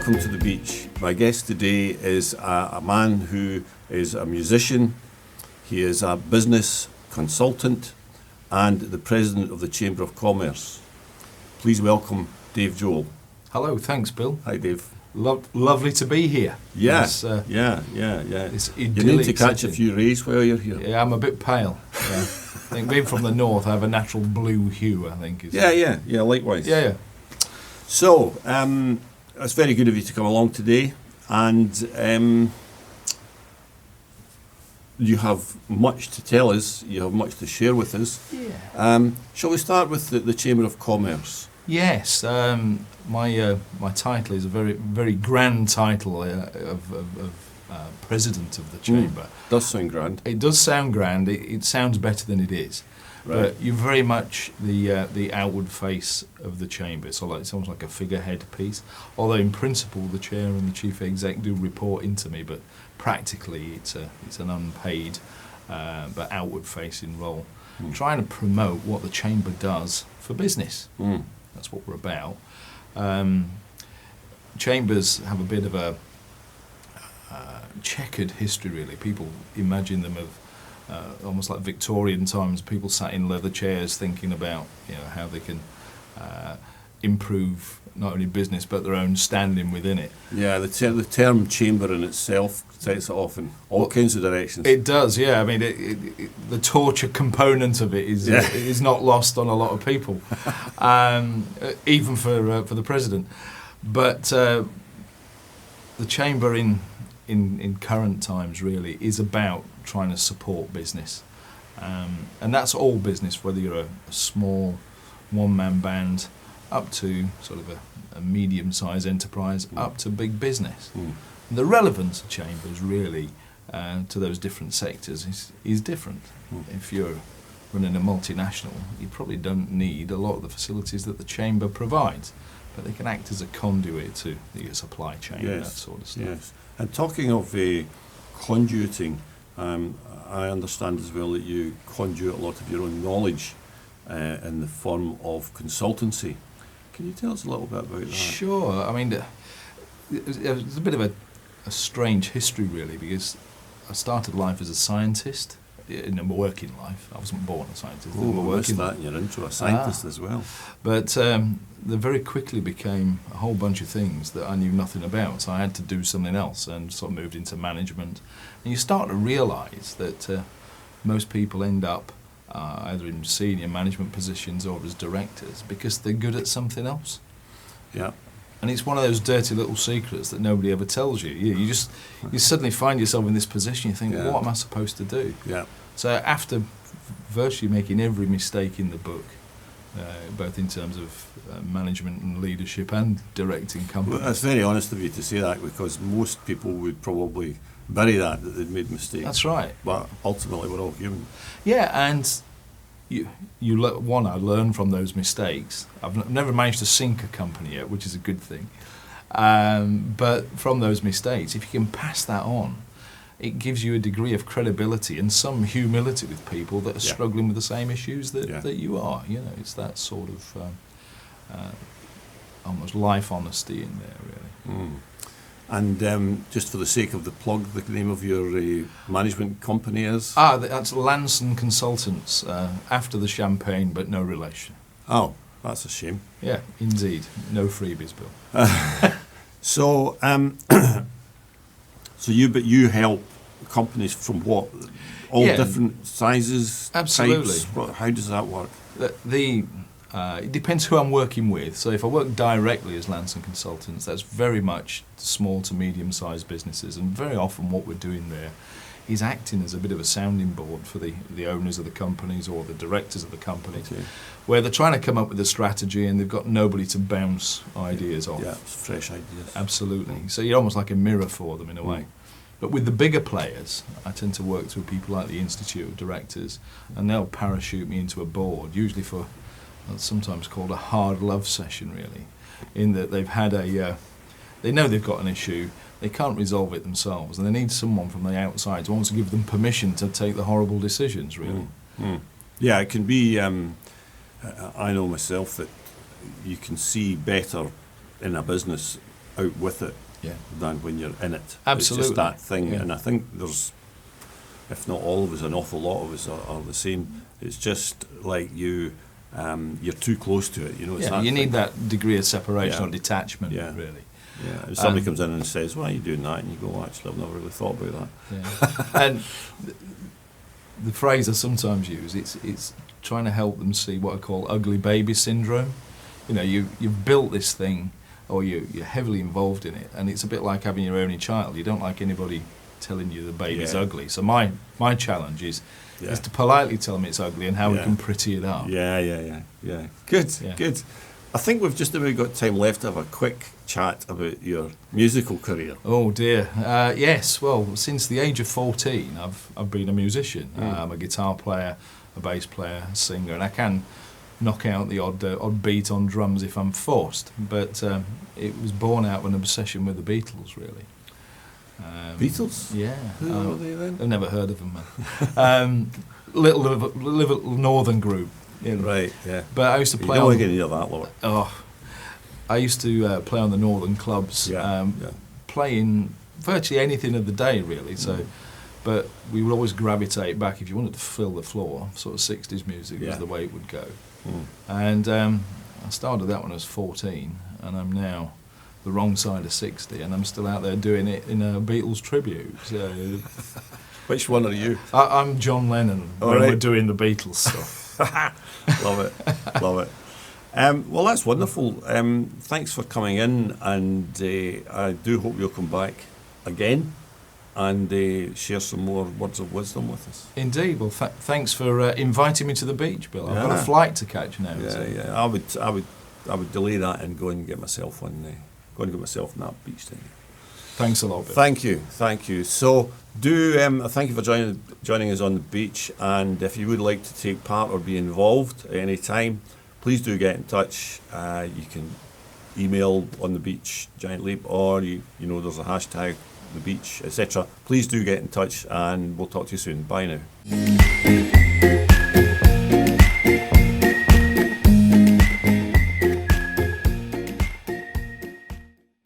welcome to the beach. My guest today is a man who is a musician, he is a business consultant and the president of the Chamber of Commerce. Please welcome Dave Joel. Hello, thanks Bill. Hi Dave. Lovely to be here. Yeah, It's, yeah. It's You need idyllic to catch a setting. few rays while you're here. Yeah, I'm a bit pale. Yeah. I think being from the north, I have a natural blue hue, I think. Yeah, likewise. Yeah. So, it's very good of you to come along today, and you have much to tell us, you have much to share with us. Yeah. Shall we start with the Chamber of Commerce? Yes, my title is a very grand title of president of the chamber. Does sound grand. It does sound grand. It sounds better than it is. Right. But you're very much the outward face of the chamber. It's almost like a figurehead piece. Although in principle the chair and the chief exec do report into me, but practically it's an unpaid but outward facing role. Trying to promote what the chamber does for business. That's what we're about. Chambers have a bit of a checkered history, really. People imagine them of almost like Victorian times. People sat in leather chairs thinking about how they can improve not only business but their own standing within it. Yeah, the term chamber in itself sets it off in all kinds of directions. It does, yeah. I mean, the torture component of it is not lost on a lot of people, even for the president. But the chamber in current times really is about trying to support business, and that's all business, whether you're a small one-man band up to sort of a medium-sized enterprise, up to big business. The relevance of chambers really to those different sectors is different. If you're running a multinational, you probably don't need a lot of the facilities that the chamber provides, but they can act as a conduit to your supply chain, that sort of stuff. Yes. And talking of conduiting, I understand as well that you conduit a lot of your own knowledge in the form of consultancy. Can you tell us a little bit about that? Sure. I mean, it's a bit of a strange history, really, because I started life as a scientist in a working life. I wasn't born a scientist. Oh, I missed that in your intro, a scientist as well. But there very quickly became a whole bunch of things that I knew nothing about, so I had to do something else and sort of moved into management. And you start to realise that most people end up either in senior management positions or as directors because they're good at something else. Yeah. And it's one of those dirty little secrets that nobody ever tells you. You suddenly find yourself in this position, you think, what am I supposed to do? Yeah. So after virtually making every mistake in the book, both in terms of management and leadership and directing companies. Well, that's very honest of you to say that, because most people would probably bury that they'd made mistakes. That's right. But ultimately we're all human. Yeah, and I learn from those mistakes. I've never managed to sink a company yet, which is a good thing. But from those mistakes, if you can pass that on, it gives you a degree of credibility and some humility with people that are struggling with the same issues that you are. It's that sort of almost life honesty in there, really. And just for the sake of the plug, the name of your management company is? That's Lanson Consultants, after the champagne, but no relation. Oh, that's a shame. Yeah, indeed. No freebies, Bill. So, you help companies from what? All different sizes, absolutely. Types? How does that work? It depends who I'm working with. So if I work directly as Lanson Consultants, that's very much small to medium-sized businesses, and very often what we're doing there is acting as a bit of a sounding board for the owners of the companies or the directors of the companies, where they're trying to come up with a strategy and they've got nobody to bounce ideas off. Yeah, fresh ideas. Absolutely. So you're almost like a mirror for them in a way. But with the bigger players, I tend to work through people like the Institute of Directors, and they'll parachute me into a board, usually for what's sometimes called a hard love session, really, in that they've had they know they've got an issue, they can't resolve it themselves, and they need someone from the outside who wants to give them permission to take the horrible decisions, really. Yeah, it can be, I know myself that you can see better in a business out with it Yeah. than when you're in it. Absolutely. It's just that thing, Yeah. and I think there's, if not all of us, an awful lot of us are the same. It's just like you're too close to it. You know, it's Yeah, that you thing. need that degree of separation Yeah. or detachment, Yeah. really. Yeah, if somebody comes in and says, "Why are you doing that?" and you go, well, "Actually, I've never really thought about that." Yeah. And the phrase I sometimes use, it's trying to help them see what I call ugly baby syndrome. You know, you've built this thing, or you're heavily involved in it, and it's a bit like having your only child. You don't like anybody telling you the baby's Yeah. ugly. So my challenge is to politely tell them it's ugly and how we Yeah. can pretty it up. Yeah. Good, Yeah. good. I think we've just about got time left to have a quick chat about your musical career. Oh dear. Yes. Well, since the age of 14, I've been a musician. I'm a guitar player, a bass player, a singer, and I can knock out the odd beat on drums if I'm forced. But it was born out of an obsession with the Beatles, really. Beatles? Yeah. Who are they then? I've never heard of them, man. Little northern group. You know. Right, yeah. But I used to You play don't on. want to get near that, Lord. Oh, I used to play on the northern clubs, Yeah. playing virtually anything of the day, really. So, but we would always gravitate back if you wanted to fill the floor. Sort of 60s music was Yeah. the way it would go. Mm. And I started that when I was 14, and I'm now the wrong side of 60, and I'm still out there doing it in a Beatles tribute. So Which one are you? I'm John Lennon All when right. we're doing the Beatles stuff. Love it, love it. Well, that's wonderful. Thanks for coming in, and I do hope you'll come back again and share some more words of wisdom with us. Indeed. Well, thanks for inviting me to the beach, Bill. I've got a Yeah. flight to catch now. Yeah, so. yeah. I would delay that and go and get myself on that beach thing. Thanks a lot, Bill. Thank you. So do thank you for joining us on the beach, and if you would like to take part or be involved at any time, please do get in touch. You can email On the Beach Giant Leap, or you know there's a hashtag the beach, etc. Please do get in touch, and we'll talk to you soon. Bye now.